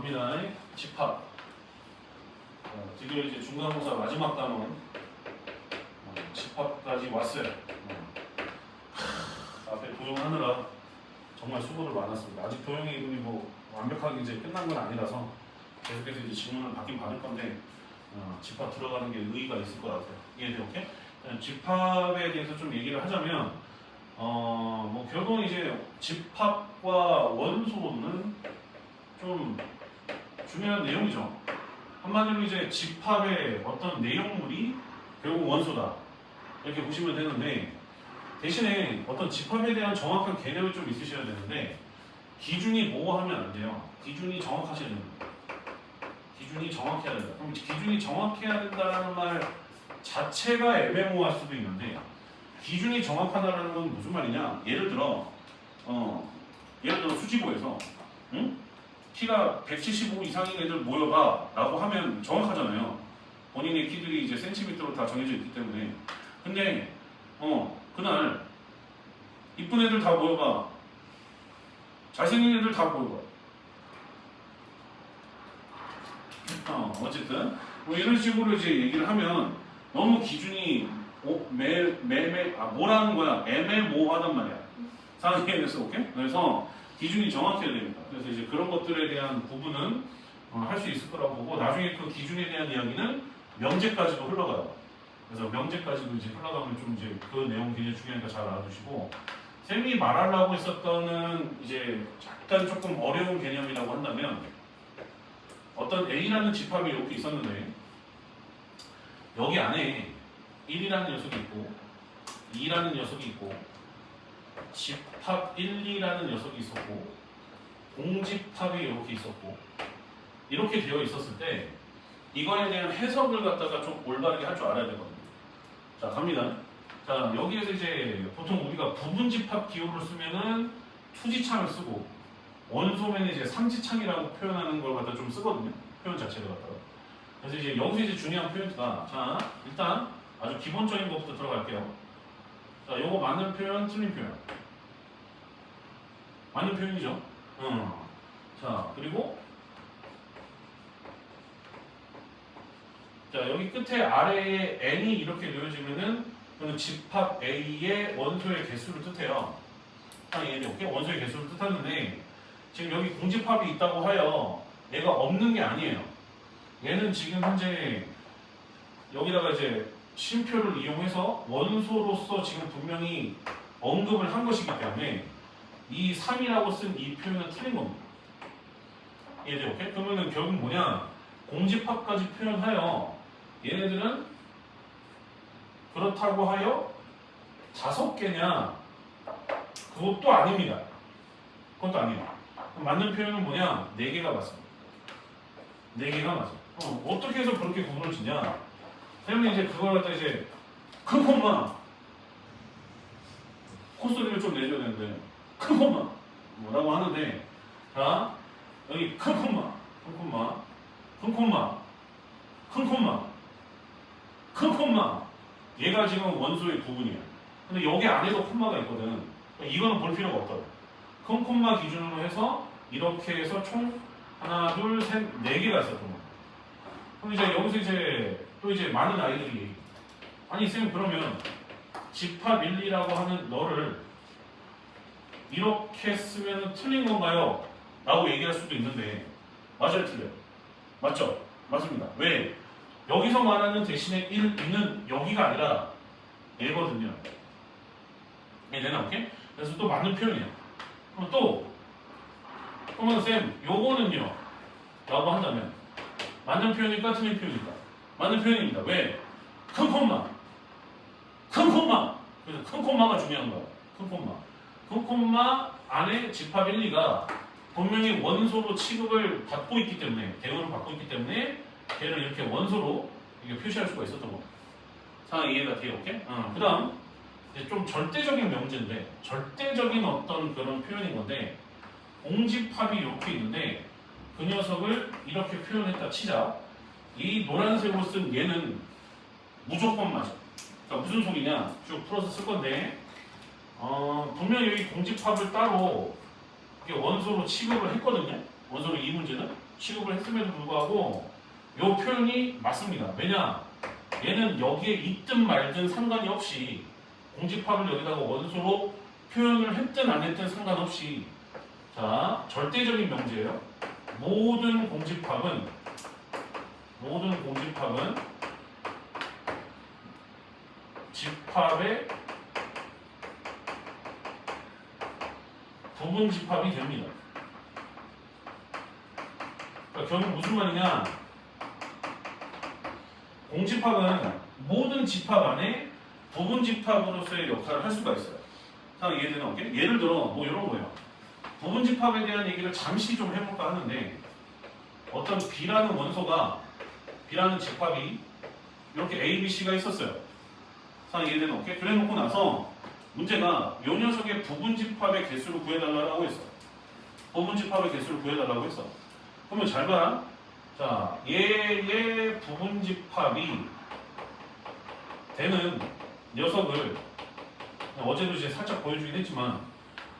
갑니다. 집합. 드디어 이제 중간고사 마지막 단원 집합까지 왔어요. 앞에 도용하느라 정말 수고들 많았습니다. 아직 도용이 뭐 완벽하게 이제 끝난 건 아니라서 계속해서 이제 질문을 받긴 받을 건데 집합 들어가는 게 의의가 있을 것 같아요. 이해돼요? 오케이? 집합에 대해서 좀 얘기를 하자면 뭐 결국은 이제 집합과 원소는 좀 중요한 내용이죠. 한마디로 이제 집합의 어떤 내용물이 결국 원소다 이렇게 보시면 되는데, 대신에 어떤 집합에 대한 정확한 개념이 좀 있으셔야 되는데, 기준이 뭐 하면 안 돼요. 기준이 정확하셔야 됩니다. 기준이 정확해야 된다. 그럼 기준이 정확해야 된다는 말 자체가 애매모호할 수도 있는데, 기준이 정확하다는 건 무슨 말이냐? 예를 들어 수지고에서 키가 175 이상인 애들 모여봐 라고 하면 정확하잖아요. 본인의 키들이 이제 센티미터로 다 정해져 있기 때문에. 근데 그날 이쁜 애들 다 모여봐, 잘생긴 애들 다 모여봐, 어쨌든 뭐 이런 식으로 이제 얘기를 하면 너무 기준이 뭐라는 거야? 애매모호하단 말이야. 상황에 대해서. 오케이? 그래서 기준이 정확해야 됩니다. 그래서 이제 그런 것들에 대한 부분은 할 수 있을 거라고 보고, 나중에 그 기준에 대한 이야기는 명제까지도 흘러가요. 그래서 명제까지도 이제 흘러가면 좀 이제 그 내용 굉장히 중요하니까 잘 알아두시고, 쌤이 말하려고 했었던 이제 약간 조금 어려운 개념이라고 한다면, 어떤 A라는 집합이 이렇게 있었는데 여기 안에 1이라는 녀석이 있고 2라는 녀석이 있고 집합 1, 2라는 녀석이 있었고 공집합이 이렇게 있었고 이렇게 되어 있었을 때 이거에 대한 해석을 갖다가 좀 올바르게 할 줄 알아야 되거든요. 자, 갑니다. 자, 여기에서 이제 보통 우리가 부분집합 기호를 쓰면은 투지창을 쓰고, 원소면 이제 삼지창이라고 표현하는 걸 갖다 좀 쓰거든요. 표현 자체를 갖다가. 그래서 이제 여기서 이제 중요한 포인트가, 자, 일단 아주 기본적인 것부터 들어갈게요. 자, 요거 맞는 표현, 틀린 표현. 맞는 표현이죠. 자, 그리고 자, 여기 끝에 아래에 n이 이렇게 놓여지면은 그는 집합 A의 원소의 개수를 뜻해요. 얘는 이렇게 원소의 개수를 뜻하는데, 지금 여기 공집합이 있다고 하여 얘가 없는 게 아니에요. 얘는 지금 현재 여기다가 이제 쉼표를 이용해서 원소로서 지금 분명히 언급을 한 것이기 때문에 이 3이라고 쓴 이 표현은 틀린 겁니다. 이해돼요? 오케이? 그러면은 결국 뭐냐? 공집합까지 표현하여 얘네들은 그렇다고 하여 5개냐? 그것도 아닙니다. 그것도 아니에요. 맞는 표현은 뭐냐? 4개가 맞습니다. 4개가 맞아. 어떻게 해서 그렇게 구분을 짓냐? 선생님이 이제 그걸 갖다 이제 큰 콤마 콧소리를 좀 내줘야 되는데 큰 콤마 뭐라고 하는데, 자, 여기 큰 콤마, 큰 콤마, 큰 콤마, 큰 콤마, 큰 콤마. 얘가 지금 원소의 부분이야. 근데 여기 안에도 콤마가 있거든. 이거는 볼 필요가 없다고. 큰 콤마 기준으로 해서 이렇게 해서 총 하나, 둘, 셋, 4개가 있었던 거야. 그럼 이제 여기서 이제 또 이제 많은 아이들이, 아니 쌤 그러면 집합 1, 2라고 하는 너를 이렇게 쓰면 틀린 건가요? 라고 얘기할 수도 있는데, 맞아요, 틀려요? 맞죠? 맞습니다. 왜? 여기서 말하는 대신에 1은 여기가 아니라 얘거든요. 얘는 오케이? 그래서 또 맞는 표현이에요. 그럼 또 그러면 쌤 요거는요? 라고 한다면 맞는 표현일까 틀린 표현일까? 맞는 표현입니다. 왜? 큰 콤마, 큰 콤마. 그래서 큰 콤마가 중요한 거야. 큰 콤마. 큰 콤마 안에 집합 1, 2가 분명히 원소로 취급을 받고 있기 때문에, 대우를 받고 있기 때문에 걔를 이렇게 원소로 이렇게 표시할 수가 있었던 겁니다. 상황 이해가 돼요? 오케이? 그 다음 좀 절대적인 명제인데, 절대적인 어떤 그런 표현인 건데, 공집합이 이렇게 있는데 그 녀석을 이렇게 표현했다 치자. 이 노란색으로 쓴 얘는 무조건 맞아. 그러니까 무슨 소리냐? 쭉 풀어서 쓸 건데, 분명히 여기 공집합을 따로 원소로 취급을 했거든요. 원소로 이 문제는. 취급을 했음에도 불구하고 이 표현이 맞습니다. 왜냐? 얘는 여기에 있든 말든 상관이 없이 공집합을 여기다가 원소로 표현을 했든 안 했든 상관없이 자 절대적인 명제예요. 모든 공집합은 집합의 부분 집합이 됩니다. 그러니까 결국 무슨 말이냐? 공집합은 모든 집합 안에 부분 집합으로서의 역할을 할 수가 있어요. 자, 이해되나? 오케이? 예를 들어 뭐 이런 거예요. 부분 집합에 대한 얘기를 잠시 좀 해볼까 하는데 어떤 B라는 원소가 B라는 집합이 이렇게 A, B, C가 있었어요. 자, 이해되나? 오케이? 그래 놓고 나서 문제가 이 녀석의 부분 집합의 개수를 구해달라고 했어. 부분 집합의 개수를 구해달라고 했어. 그러면 잘 봐라. 자, 얘의 부분 집합이 되는 녀석을 어제도 이제 살짝 보여주긴 했지만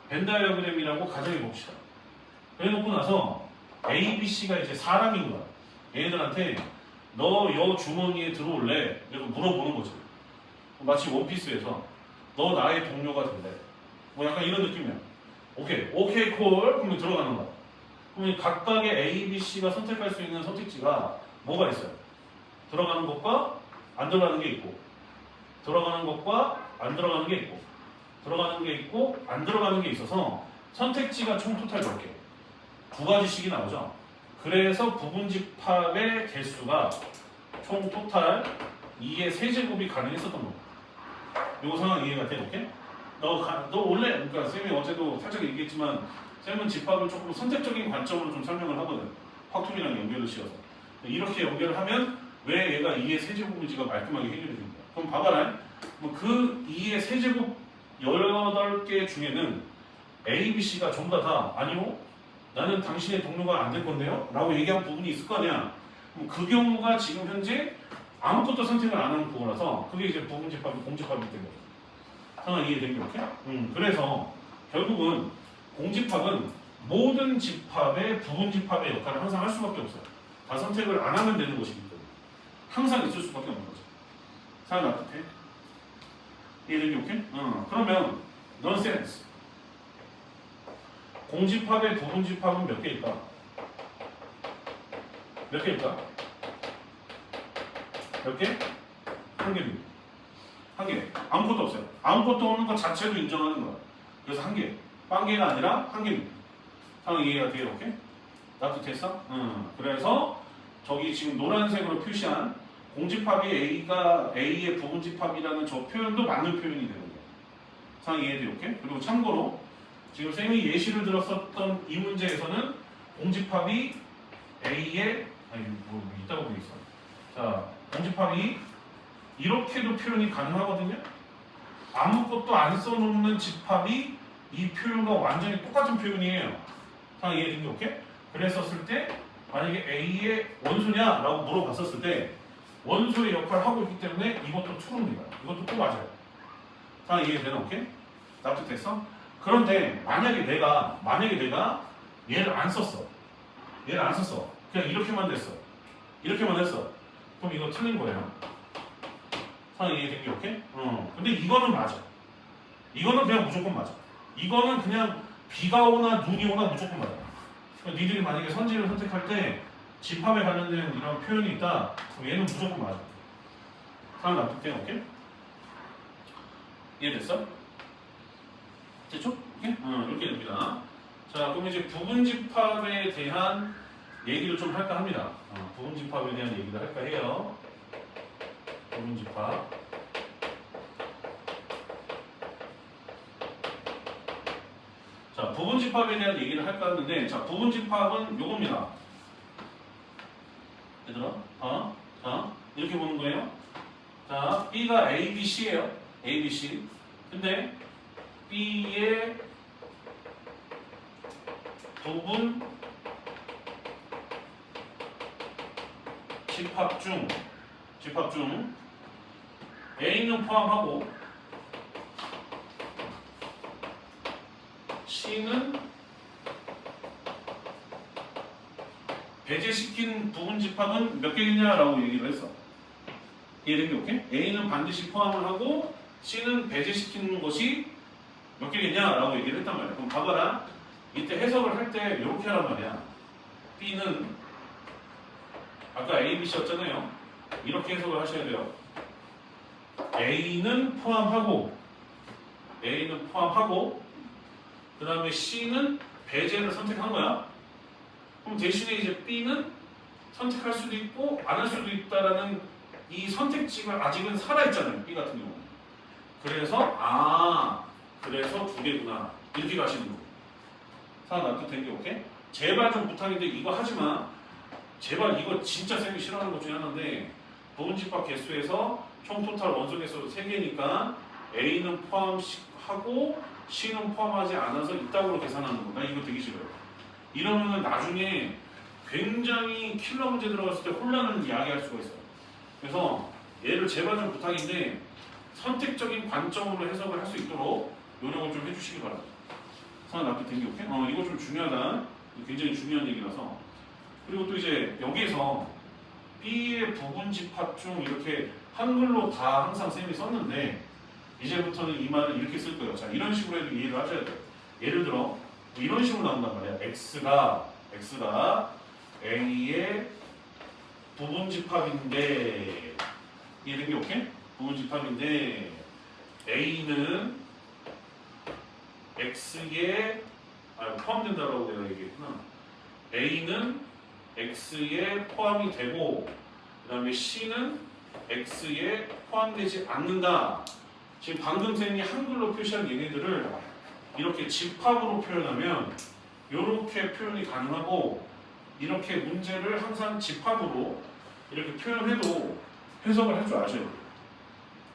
벤 다이어그램이라고 가정해 봅시다. 그래 놓고 나서 A, B, C가 이제 사람인 거야. 얘네들한테 너 여 주머니에 들어올래? 이렇게 물어보는 거지. 마치 원피스에서 너 나의 동료가 될래? 뭐 약간 이런 느낌이야. 오케이 콜. 그러면 들어가는 거야. 그러면 각각의 A, B, C가 선택할 수 있는 선택지가 뭐가 있어요? 들어가는 것과 안 들어가는 게 있고 들어가는 것과 안 들어가는 게 있고 들어가는 게 있고 안 들어가는 게 있어서 선택지가 총 토탈 몇 개? 두 가지씩이 나오죠. 그래서 부분 집합의 개수가 총 토탈 2의 세제곱이 가능했었던 거야. 요 상황 이해가 돼? 오케이? 너 원래 그러니까 쌤이 어제도 살짝 얘기했지만 쌤은 집합을 조금 선택적인 관점으로 좀 설명을 하거든. 확통이랑 연결을 씌워서 이렇게 연결을 하면 왜 얘가 2의 세제곱인지가 말끔하게 해결이 됩니다. 그럼 봐봐라. 그 2의 세제곱 18개 중에는 A, B, C가 전부 다 아니요? 나는 당신의 동료가 안 될 건데요? 라고 얘기한 부분이 있을 거 아니야. 그럼 그 경우가 지금 현재 아무것도 선택을 안 하는 부분이라서 그게 이제 부분 집합이 공집합이 된 거죠. 상황 이해된 게 오케이? 그래서 결국은 공집합은 모든 집합의 부분 집합의 역할을 항상 할 수밖에 없어요. 다 선택을 안 하면 되는 것이기 때문에 항상 있을 수밖에 없는 거죠. 상황 어떻게? 이해된 게 오케이? 그러면 넌센스. 공집합의 부분 집합은 몇 개일까? 몇 개일까? 몇 개? 한 개입니다. 한 개. 아무것도 없어요. 아무것도 없는 것 자체도 인정하는 거야. 그래서 한 개. 한 개가 아니라 한 개입니다. 상황 이해가 돼요? 오케이? 나도 됐어? 그래서 저기 지금 노란색으로 표시한 공집합이 A가 A의 부분 집합이라는 저 표현도 맞는 표현이 되는 거예요. 상황 이해돼요? 오케이? 그리고 참고로 지금 쌤이 예시를 들었었던 이 문제에서는 공집합이 A의 뭐 있다고 보고 있어. 자, 공집합이 이렇게도 표현이 가능하거든요. 아무것도 안 써놓는 집합이 이 표현과 완전히 똑같은 표현이에요. 상황 이해된 게 오케이? 그랬었을 때 만약에 A의 원소냐? 라고 물어봤었을 때 원소의 역할을 하고 있기 때문에 이것도 true입니다. 이것도 또 맞아요. 상황 이해되나? 오케이? 납득됐어? 그런데 만약에 내가 얘를 안 썼어. 얘를 안 썼어. 그냥 이렇게만 됐어. 이렇게만 했어. 그럼 이거 틀린 거예요. 상황 이해된 게 오케이? 근데 이거는 맞아. 이거는 그냥 무조건 맞아. 이거는 그냥 비가 오나 눈이 오나 무조건 맞아. 그러니까 니들이 만약에 선지를 선택할 때 집합에 관련된 이런 표현이 있다. 그럼 얘는 무조건 맞아. 상황 납득돼? 오케이? 이해됐어? 됐죠? 오케이? 이렇게 됩니다. 자, 그럼 이제 부분 집합에 대한 얘기를 좀 할까 합니다. 부분 집합에 대한 얘기를 할까 해요. 부분 집합. 자, 부분 집합에 대한 얘기를 할까 하는데, 자, 부분 집합은 요겁니다. 얘들아, 자, 이렇게 보는 거예요. 자, B가 A, B, C예요. A, B, C. 근데 B의 부분 집합 중 A는 포함하고 C는 배제시킨 부분 집합은 몇 개겠냐라고 얘기를 했어. 이해된 게 오케이? A는 반드시 포함을 하고 C는 배제시키는 것이 몇 개겠냐라고 얘기를 했단 말이야. 그럼 봐봐라. 이때 해석을 할 때 이렇게 하란 말이야. B는 아까 A, B, C였잖아요. 이렇게 해석을 하셔야 돼요. A는 포함하고 그 다음에 C는 배제를 선택한 거야. 그럼 대신에 이제 B는 선택할 수도 있고 안 할 수도 있다라는 이 선택지가 아직은 살아있잖아요. B 같은 경우는. 그래서 두 개구나. 이렇게 가시는 거. 상황 납득된 게 오케이? 제발 좀 부탁인데 이거 하지마. 제발 이거 진짜 쌤이 싫어하는 것 중에 하나인데 부분집합 개수에서 총 토탈 원소 개수 3개니까 A는 포함하고 C는 포함하지 않아서 이따구로 계산하는 거. 나 이거 되게 싫어요. 이러면은 나중에 굉장히 킬러 문제 들어갔을 때 혼란을 야기할 수가 있어요. 그래서 얘를 제발 좀 부탁인데 선택적인 관점으로 해석을 할 수 있도록 노력을 좀 해주시기 바랍니다. 상황 납득된 게 오케이? 이거 좀 중요하다. 굉장히 중요한 얘기라서. 그리고 또 이제 여기에서 B의 부분 집합 중 이렇게 한글로 다 항상 쌤이 썼는데 이제부터는 이 말을 이렇게 쓸 거예요. 자, 이런 식으로 해도 이해를 하셔야 돼요. 예를 들어 이런 식으로 나온단 말이야. X가 A의 부분 집합인데 이해된 게 오케이? 부분 집합인데 A는 X에 포함된다라고 내가 얘기했구나. A는 X에 포함이 되고 그 다음에 C는 X에 포함되지 않는다. 지금 방금 쌤이 한글로 표시한 얘네들을 이렇게 집합으로 표현하면 이렇게 표현이 가능하고 이렇게 문제를 항상 집합으로 이렇게 표현해도 해석을 할 줄 아셔야 돼요.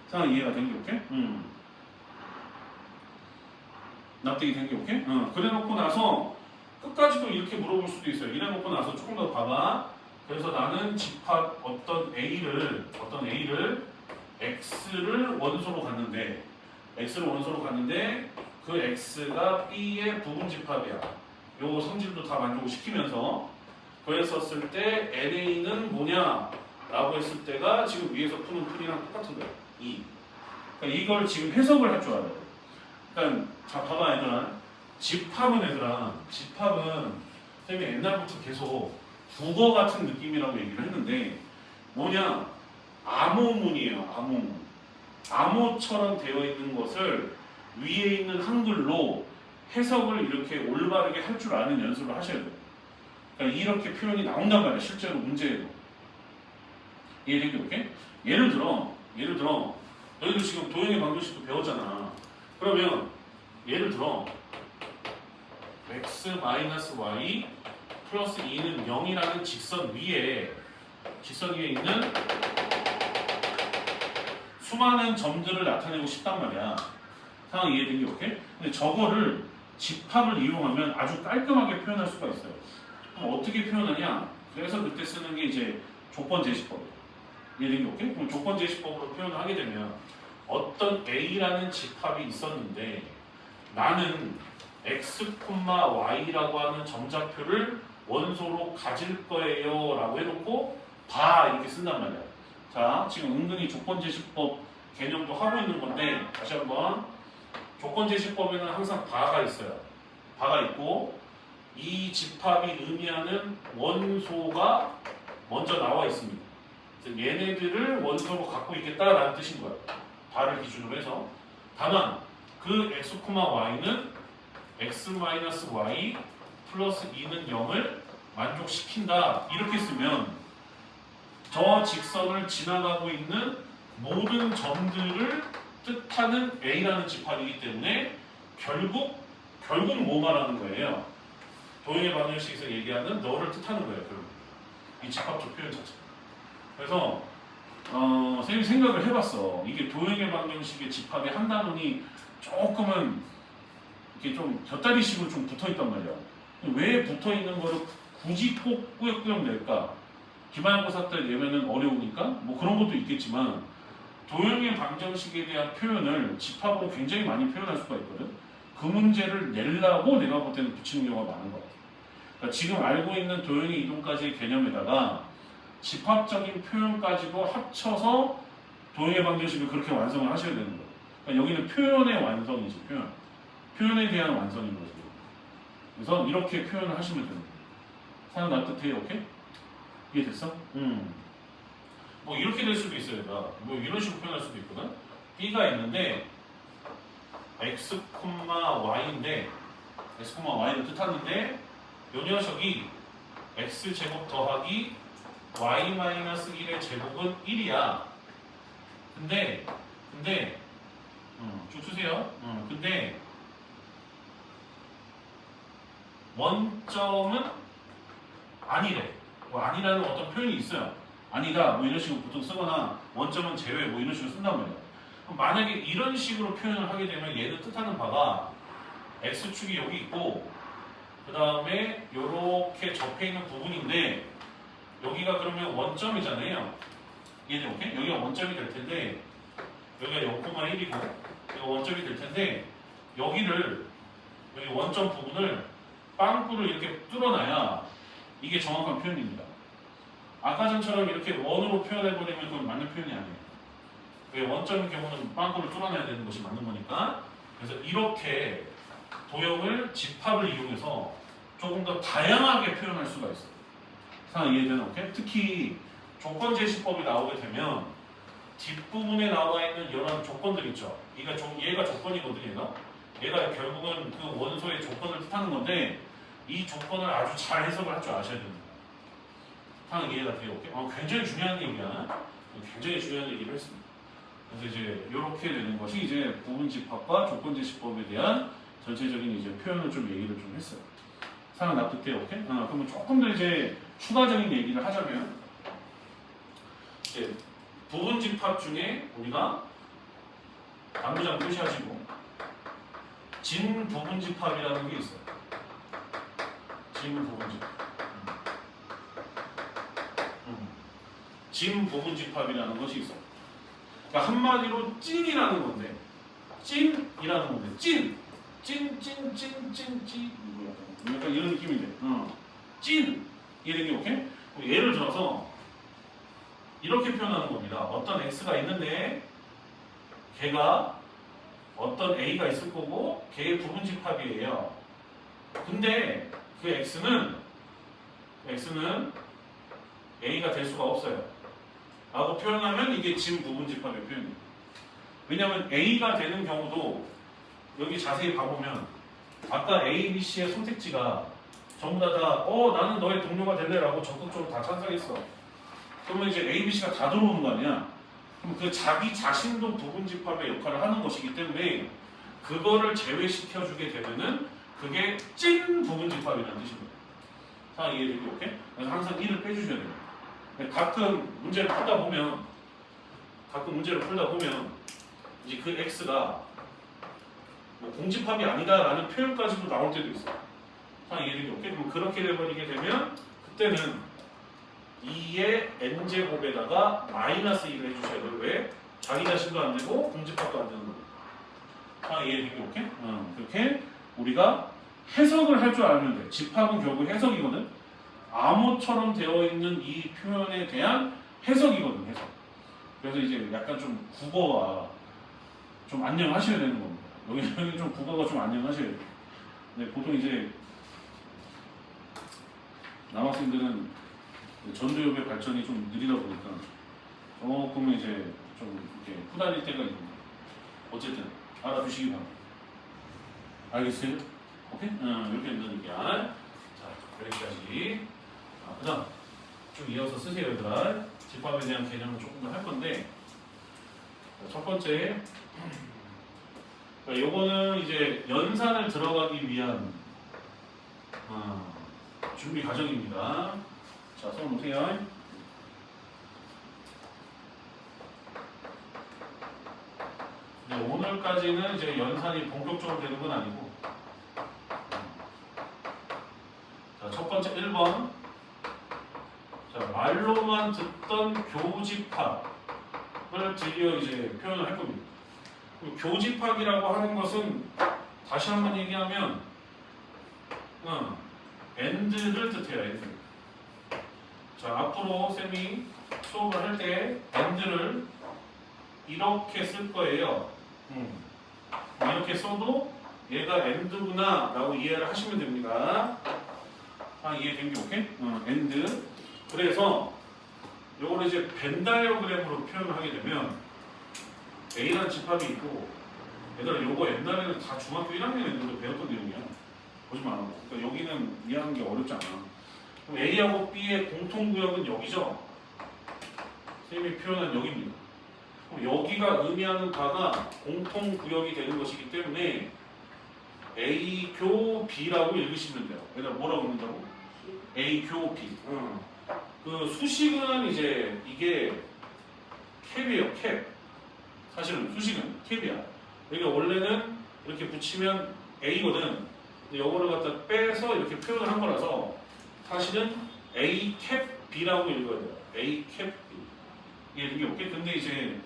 상황 이해가 된 게 오케이? 납득이 된 게 오케이? 그래 놓고 나서 끝까지도 이렇게 물어볼 수도 있어요. 이래 놓고 나서 조금 더 봐봐. 그래서 나는 집합 어떤 A를 X를 원소로 갔는데 그 X가 B의 부분 집합이야. 요 성질도 다 만족을 시키면서 그랬었을 때 NA는 뭐냐? 라고 했을 때가 지금 위에서 푸는 풀이랑 똑같은 거예요. 그러니까 이걸 지금 해석을 할 줄 알아요. 그러니까 자 봐봐 얘들아. 집합은 쌤이 옛날부터 계속 국어 같은 느낌이라고 얘기를 했는데 뭐냐? 암호문이에요. 암호처럼 되어 있는 것을 위에 있는 한글로 해석을 이렇게 올바르게 할 줄 아는 연습을 하셔야 돼요. 그러니까 이렇게 표현이 나온단 말이에요. 실제로 문제에도. 이해된 게 오케이? 예를 들어 너희들 지금 도형의 방정식도 배웠잖아. 그러면 예를 들어 x-y 플러스 2는 0이라는 직선 위에 있는 수많은 점들을 나타내고 싶단 말이야. 상황 이해된 게 오케이? 근데 저거를 집합을 이용하면 아주 깔끔하게 표현할 수가 있어요. 그럼 어떻게 표현하냐? 그래서 그때 쓰는 게 이제 조건 제시법. 이해된 게 오케이? 그럼 조건 제시법으로 표현을 하게 되면 어떤 A라는 집합이 있었는데 나는 x, y라고 하는 점좌표를 원소로 가질 거예요 라고 해놓고 봐 이렇게 쓴단 말이야. 자, 지금 은근히 조건제시법 개념도 하고 있는 건데 다시 한번 조건제시법에는 항상 바가 있어요. 바가 있고 이 집합이 의미하는 원소가 먼저 나와 있습니다. 그래서 얘네들을 원소로 갖고 있겠다라는 뜻인 거예요. 바를 기준으로 해서. 다만 그 x, y는 x-y 플러스 2는 0을 만족시킨다. 이렇게 쓰면 저 직선을 지나가고 있는 모든 점들을 뜻하는 A라는 집합이기 때문에 결국 뭐 말하는 거예요? 도형의 방정식에서 얘기하는 너를 뜻하는 거예요. 결국. 이 집합적 표현 자체. 그래서 선생님이 생각을 해봤어. 이게 도형의 방정식의 집합의 한 단원이 조금은 이렇게 좀 곁다리식으로 좀 붙어있단 말이야. 왜 붙어있는 거를 굳이 꼭 꾸역꾸역 낼까? 기말고사 때 내면은 어려우니까? 뭐 그런 것도 있겠지만 도형의 방정식에 대한 표현을 집합으로 굉장히 많이 표현할 수가 있거든. 그 문제를 내려고 내가 볼 때는 붙이는 경우가 많은 것 같아. 그러니까 지금 알고 있는 도형의 이동까지의 개념에다가 집합적인 표현까지도 합쳐서 도형의 방정식을 그렇게 완성을 하셔야 되는 거예요. 그러니까 여기는 표현의 완성이지, 표현. 표현에 대한 완성인 거죠. 그래서 이렇게 표현을 하시면 됩니다. 사용 납득해요, 오케이? 이해됐어? 뭐 이렇게 될 수도 있어요. 뭐 이런 식으로 표현할 수도 있거든. B가 있는데 x, y인데 x, y를 뜻하는데 요 녀석이 x제곱 더하기 y-1의 제곱은 1이야. 근데 쭉 쓰세요. 근데 원점은 아니래. 뭐 아니라는 어떤 표현이 있어요. 아니다 뭐 이런 식으로 보통 쓰거나 원점은 제외 뭐 이런 식으로 쓴단 말이야. 그럼 만약에 이런 식으로 표현을 하게 되면 얘는 뜻하는 바가 x축이 여기 있고 그 다음에 이렇게 접해 있는 부분인데 여기가 그러면 원점이잖아요. 얘는 오케이? 여기가 원점이 될 텐데 여기가 0,1이고 여기가 원점이 될 텐데 여기를 여기 원점 부분을 빵꾸를 이렇게 뚫어놔야 이게 정확한 표현입니다. 아까 전처럼 이렇게 원으로 표현해버리면 그건 맞는 표현이 아니에요. 왜 원점의 경우는 빵꾸를 뚫어내야 되는 것이 맞는 거니까. 그래서 이렇게 도형을 집합을 이용해서 조금 더 다양하게 표현할 수가 있어요. 상황 이해되나? 오케이? 특히 조건제시법이 나오게 되면 뒷부분에 나와 있는 이런 조건들 있죠. 얘가 조건이거든요. 얘가 결국은 그 원소의 조건을 뜻하는 건데 이 조건을 아주 잘 해석을 할 줄 아셔야 됩니다. 상황 이해가 돼요? 오케이? 굉장히 중요한 얘기야. 굉장히 중요한 얘기를 했습니다. 그래서 이제 이렇게 되는 것이 이제 부분집합과 조건제시법에 대한 전체적인 이제 표현을 좀 얘기를 좀 했어요. 상황 납득돼요? 오케이? 그러면 조금 더 이제 추가적인 얘기를 하자면 이제 부분집합 중에 우리가 당구장 표시하시고 진부분집합이라는 게 있어요. 진부분집합. 진부분집합이라는 것이 있어요. 그러니까 한마디로 찐이라는 건데 찐. 약간 이런 느낌인데 찐 이런 게 오케이? 예를 들어서 이렇게 표현하는 겁니다. 어떤 x가 있는데 걔가 어떤 a가 있을 거고 걔의 부분집합이에요. 근데 그 x는 a가 될 수가 없어요. 라고 표현하면 이게 진부분집합의 표현이에요. 왜냐하면 a가 되는 경우도 여기 자세히 봐보면 아까 A, B, C의 선택지가 전부 다 나는 너의 동료가 될래 라고 적극적으로 다 찬성했어. 그러면 이제 A, B, C가 다 들어오는 거 아니야? 그럼 그 자기 자신도 부분집합의 역할을 하는 것이기 때문에 그거를 제외시켜주게 되면은 그게 찐 부분집합이라는 뜻입니다. 자, 이해되죠? 오케이? 그래서 항상 1을 빼주셔야 돼요. 가끔 문제를 풀다 보면 이제 그 X가 뭐 공집합이 아니다라는 표현까지도 나올 때도 있어요. 자, 이해되죠? 오케이? 그럼 그렇게 돼버리게 되면 그때는 2의 n제곱에다가 마이너스 1을 해주셔야 돼요. 왜? 자기 자신도 안 되고 공집합도 안 되는 거예요. 자, 이해되죠? 오케이? 그렇게 우리가 해석을 할 줄 알면 돼. 집합은 결국 해석이거든. 암호처럼 되어 있는 이 표현에 대한 해석이거든, 해석. 그래서 이제 약간 좀 국어와 좀 안녕하셔야 되는 겁니다. 여기 좀 국어가 좀 안녕하셔야 돼요. 네, 보통 이제 남학생들은 전두엽의 발전이 좀 느리다 보니까 조금 이제 좀 이렇게 후달릴 때가 있는데 어쨌든 알아두시기 바랍니다. 알겠어요? 오케이? 이렇게 된다는 얘기야. 자, 여기까지. 그 다음 쭉 이어서 쓰세요, 얘들아. 집합에 대한 개념을 조금 더 할 건데 첫 번째 요거는 이제 연산을 들어가기 위한 준비 과정입니다. 자, 손 놓으세요. 오늘까지는 이제 연산이 본격적으로 되는 건 아니고 자, 첫 번째 1번 자, 말로만 듣던 교집합을 드디어 이제 표현을 할 겁니다. 교집합이라고 하는 것은 다시 한번 얘기하면 and를 뜻해요. and. 자, 앞으로 쌤이 수업을 할 때 and를 이렇게 쓸 거예요. 이렇게 써도 얘가 and구나 라고 이해를 하시면 됩니다. 이해된 게 오케이? and. 그래서 요거를 이제 벤 다이어그램으로 표현을 하게 되면 A라는 집합이 있고, 얘들아 요거 옛날에는 다 중학교 1학년 애들도 배웠던 내용이야. 거짓말 안 하고. 그러니까 여기는 이해하는 게 어렵지 않아. 그럼 A하고 B의 공통구역은 여기죠? 선생님이 표현한 여기입니다. 그럼 여기가 의미하는 바가 공통구역이 되는 것이기 때문에 A 교 B라고 읽으시면 돼요. 얘들아 뭐라고 읽는다고? A 교 B. 그 수식은 이제 이게 캡이에요, 캡. 사실은 수식은 캡이야. 여기가 원래는 이렇게 붙이면 A거든. 근데 이거를 갖다 빼서 이렇게 표현을 한 거라서 사실은 A 캡 B라고 읽어야 돼요. A 캡 B. 이게 없게. 근데 이제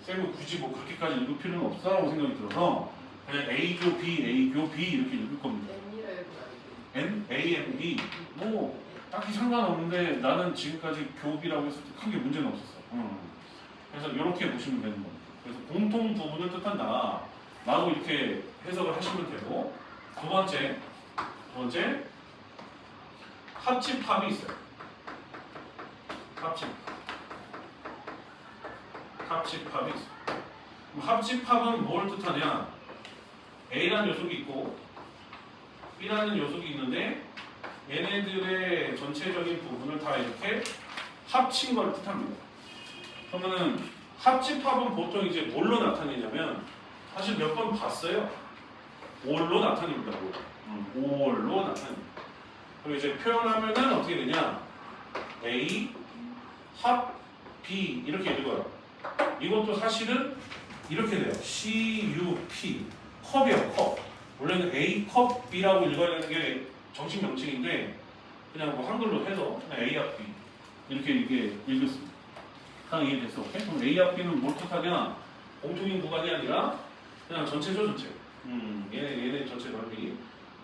쌤은 굳이 뭐 그렇게까지 읽을 필요는 없다고 생각이 들어서 그냥 A 교 B, A 교 B 이렇게 읽을 겁니다. N, A, N, B. 뭐 딱히 상관없는데 나는 지금까지 교비라고 했을 때 크게 문제는 없었어. 그래서 이렇게 보시면 되는 겁니다. 그래서 공통 부분을 뜻한다 라고 이렇게 해석을 하시면 되고, 두 번째 합집합이 있어요. 합집합이 있어요. 그럼 합집합은 뭘 뜻하냐? A라는 요속이 있고 B라는 요속이 있는데 얘네들의 전체적인 부분을 다 이렇게 합친 걸 뜻합니다. 그러면은 합집합은 보통 이제 뭘로 나타내냐면, 사실 몇 번 봤어요. 5로 나타냅니다. 5로 나타냅니다. 그리고 이제 표현하면은 어떻게 되냐? A 합 B 이렇게 읽어요. 이것도 사실은 이렇게 돼요. CUP 컵이에요, 컵. 원래는 A 컵 B라고 읽어야 되는 게 정식 명칭인데 그냥 뭐 한글로 해서 그냥 A 합 B 이렇게 읽었습니다. 이해됐어? 오케이? 그럼 A 합 B는 뭘 뜻하냐? 공통인 구간이 아니라 그냥 전체죠, 전체. 얘네 전체 넓이,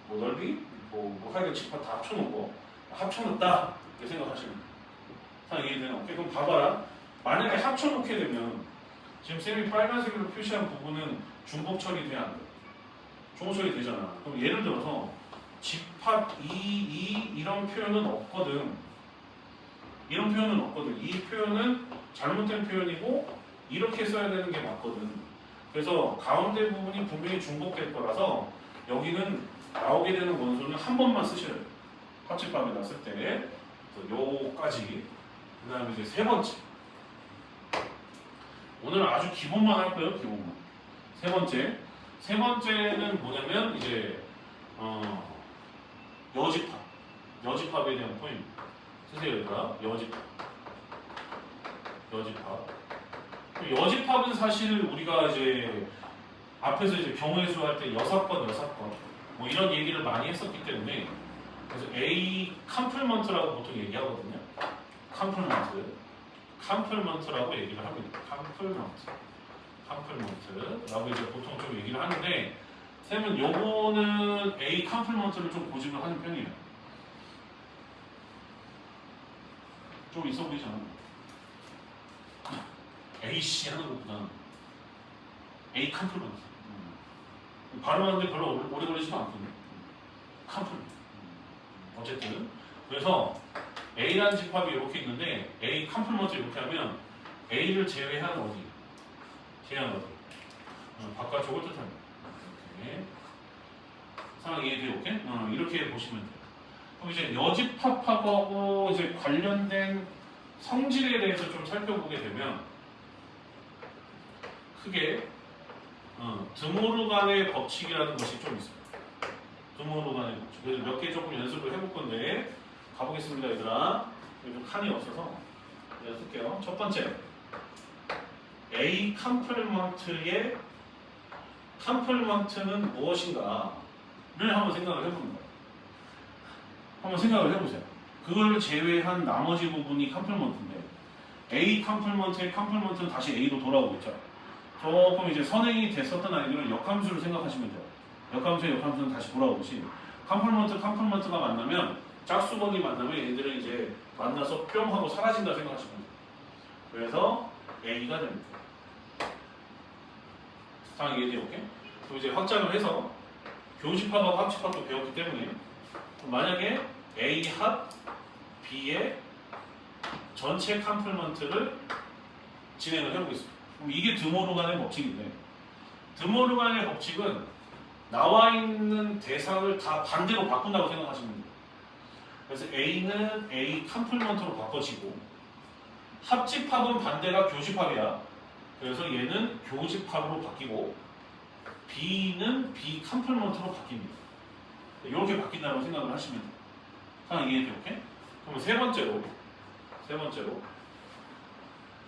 뭐 넓이, 뭐 하여간 집합 다 합쳐놓고 합쳐놓다 이렇게 생각하시면 돼요. 이해되나? 오케이? 그럼 봐봐라. 만약에 합쳐놓게 되면 지금 쌤이 빨간색으로 표시한 부분은 중복 처리돼야 안 돼. 중복 처리 되잖아. 그럼 예를 들어서 집합 2 이런 표현은 없거든. 이런 표현은 없거든. 이 표현은 잘못된 표현이고 이렇게 써야 되는 게 맞거든. 그래서 가운데 부분이 분명히 중복될 거라서 여기는 나오게 되는 원소는 한 번만 쓰셔야 돼요. 합집합이 났을 때 요까지. 그 다음에 이제 세 번째. 오늘 아주 기본만 할 거예요. 기본만. 세 번째는 뭐냐면 이제 여집합에 대한 포인트. 쓰세요, 얘들아. 여집합은 사실 우리가 이제 앞에서 이제 경우의 수 할 때 6번 뭐 이런 얘기를 많이 했었기 때문에, 그래서 A 컴플먼트라고 보통 얘기하거든요. 컴플먼트라고 얘기를 합니다. 컴플먼트라고 이제 보통 좀 얘기를 하는데, 쌤은 요거는 A 컴플먼트를 좀 고집을 하는 편이에요. 좀 있어 보이잖아. AC 하는 것보다 A 컴플먼트. 발음하는데 별로 오래 걸리지도 않거든요. 컴플먼트. 어쨌든 그래서 A라는 집합이 이렇게 있는데 A 컴플먼트 이렇게 하면 A를 제외한 어디? 바깥쪽을 뜻합니다. 이렇게. 상황 이해돼요? 오케이? 이렇게 보시면 돼요. 그럼 이제 여집합하고 이제 관련된 성질에 대해서 좀 살펴보게 되면 크게 드모르간의 법칙이라는 것이 좀 있어요. 드모르간의 법칙. 그래서 몇 개 조금 연습을 해볼 건데 가보겠습니다, 얘들아. 좀 칸이 없어서 쓸게요. 첫 번째, A 컴플먼트의 컴플먼트는 무엇인가를 한번 생각을 해봅니다. 한번 생각을 해보세요. 그걸 제외한 나머지 부분이 컴플먼트인데 A 컴플먼트의 컴플먼트는 다시 A로 돌아오겠죠. 조금 이제 선행이 됐었던 아이들은 역함수를 생각하시면 돼요. 역함수의 역함수는 다시 돌아오듯이 컴플먼트가 만나면 짝수번이 만나면 얘들은 이제 만나서 뿅 하고 사라진다 생각하시면 돼요. 그래서 A가 됩니다. 상황 이해돼요? 오케이? 그럼 이제 확장을 해서 교집합하고 합집합도 배웠기 때문에 만약에 A 합 B의 전체 컴플먼트를 진행을 해보겠습니다. 그럼 이게 드모르간의 법칙인데 드모르간의 법칙은 나와 있는 대상을 다 반대로 바꾼다고 생각하시면 돼요. 그래서 A는 A 컴플먼트로 바꿔지고 합집합은 반대가 교집합이야. 그래서 얘는 교집합으로 바뀌고 B는 B 컴플먼트로 바뀝니다. 이렇게 바뀐다고 생각을 하시면 돼요. 상황 이해돼요? 오케이? 그럼 세 번째로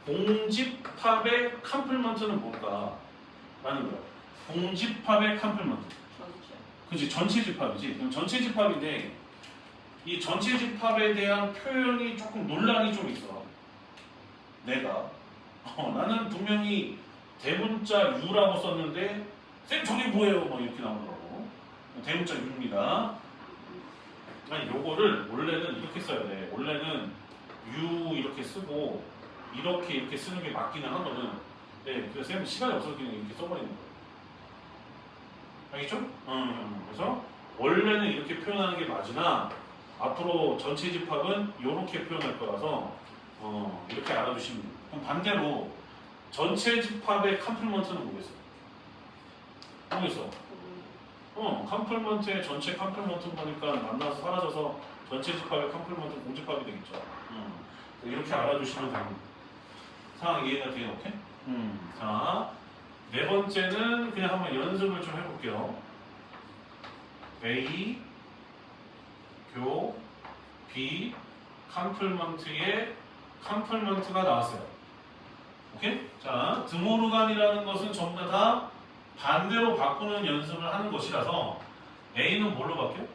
공집합의 컴플먼트는 뭘까? 라는 거야. 공집합의 컴플먼트. 그치, 전체 집합이지. 그럼 전체 집합인데 이 전체 집합에 대한 표현이 조금 논란이 좀 있어. 내가 나는 분명히 대문자 U라고 썼는데 쌤 저게 뭐예요? 막 이렇게 나오더라고. 대문자 U입니다. 아니 요거를 원래는 이렇게 써야 돼. 원래는 U 이렇게 쓰고 이렇게 쓰는 게 맞기는 하거든. 네, 그래서 쌤 시간이 없어서 그냥 이렇게 써버리는 거예요. 알겠죠? 그래서 원래는 이렇게 표현하는 게 맞으나 앞으로 전체 집합은 이렇게 표현할 거라서 이렇게 알아두시면 돼요. 그럼 반대로 전체 집합의 컴플먼트는 뭐겠어? 컴플먼트의 전체 컴플먼트 보니까 만나서 사라져서 전체 집합의 컴플먼트 공집합이 되겠죠. 이렇게 알아두시면 됩니다. 상황 이해가 돼요? 오케이? 자, 네 번째는 그냥 한번 연습을 좀 해볼게요. A, 교, B, 컴플먼트의 컴플먼트가 나왔어요. 오케이? 자, 드모르간이라는 것은 전부 다 반대로 바꾸는 연습을 하는 것이라서 A는 뭘로 바뀌어?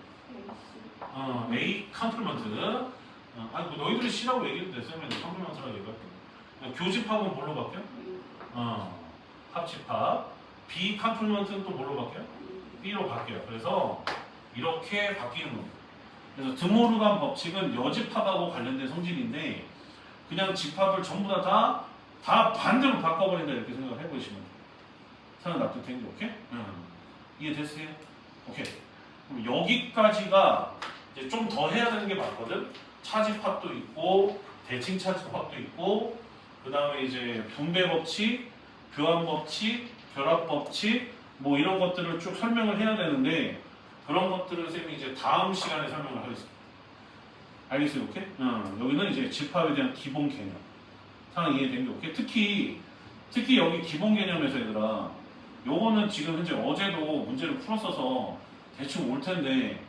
A 컴플먼트. 아니 뭐 너희들이 C라고 얘기해도 됐으면 컴플먼트라고 얘기할게. 교집합은 뭘로 바뀌어? 합집합. B 컴플먼트는 또 뭘로 바뀌어? B로 바뀌어요. 그래서 이렇게 바뀌는 겁니다. 그래서 드모르간 법칙은 여집합하고 관련된 성질인데 그냥 집합을 전부 다 반대로 바꿔버린다 이렇게 생각을 해보시면 돼요. 상황 납득된지 오케이? 이해됐어요? 오케이. 그럼 여기까지가 이제 좀 더 해야 되는 게 맞거든? 차집합도 있고 대칭 차집합도 있고 그 다음에 이제 분배 법칙, 교환 법칙, 결합 법칙 뭐 이런 것들을 쭉 설명을 해야 되는데 그런 것들은 쌤이 이제 다음 시간에 설명을 하겠습니다. 알겠어요? 오케이? 여기는 이제 집합에 대한 기본 개념. 상황 이해된 게 오케이? 특히 여기 기본 개념에서 얘들아 요거는 지금 현재 어제도 문제를 풀었어서 대충 올 텐데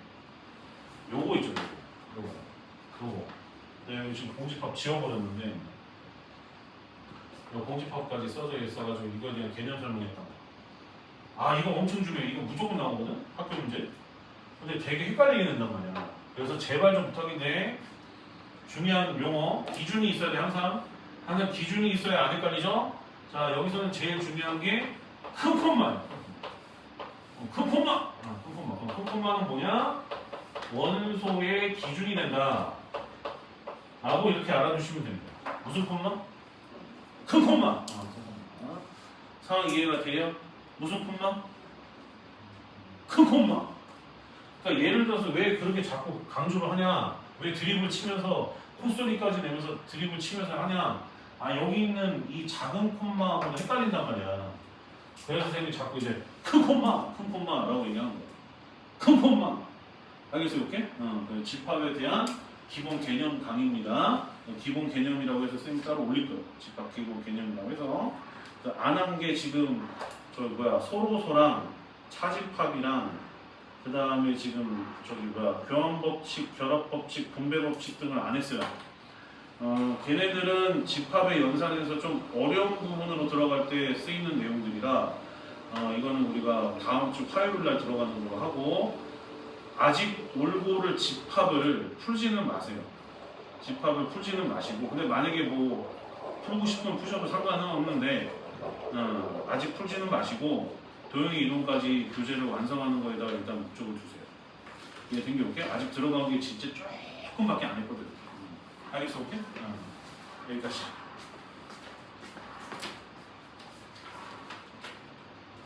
요거 있죠, 요거. 내가 지금 공집합 지워버렸는데 요 공집합까지 써져 있어가지고 이거에 대한 개념 설명했다. 이거 엄청 중요해. 이거 무조건 나오거든? 학교 문제. 근데 되게 헷갈리게 된단 말이야. 그래서 제발 좀 부탁인데 중요한 용어, 기준이 있어야 돼. 항상 기준이 있어야 안 헷갈리죠? 자, 여기서는 제일 중요한 게 큰 콤마. 큰 콤마는 뭐냐? 원소의 기준이 된다. 라고 이렇게 알아두시면 됩니다. 무슨 콤마? 큰 콤마. 상황 이해가 돼요? 무슨 콤마? 큰 콤마. 그러니까 예를 들어서 왜 그렇게 자꾸 강조를 하냐? 왜 드리블 치면서 콧소리까지 내면서 드리블 치면서 하냐? 여기 있는 이 작은 콤마하고 헷갈린단 말이야. 그래서 선생님이 자꾸 이제 큰 콤마라고 얘기하는 거야. 큰 콤마. 알겠어요? 오케이? 집합에 대한 기본 개념 강의입니다. 기본 개념이라고 해서 선생님이 따로 올릴 거예요. 집합 기본 개념이라고 해서. 안 한 게 지금 서로소랑 차집합이랑 그 다음에 지금 교환법칙, 결합법칙, 분배법칙 등을 안 했어요. 걔네들은 집합의 연산에서 좀 어려운 부분으로 들어갈 때 쓰이는 내용들이라 이거는 우리가 다음 주 화요일 날 들어가는 걸로 하고 아직 올고를 집합을 풀지는 마세요. 집합을 풀지는 마시고 근데 만약에 뭐 풀고 싶으면 푸셔도 상관은 없는데 아직 풀지는 마시고 도형의 이동까지 교재를 완성하는 거에다가 일단 목적을 두세요. 이해된 게 오케이? 아직 들어가기 진짜 조금밖에 안 했거든. 알겠어, 오케이? 여기까지.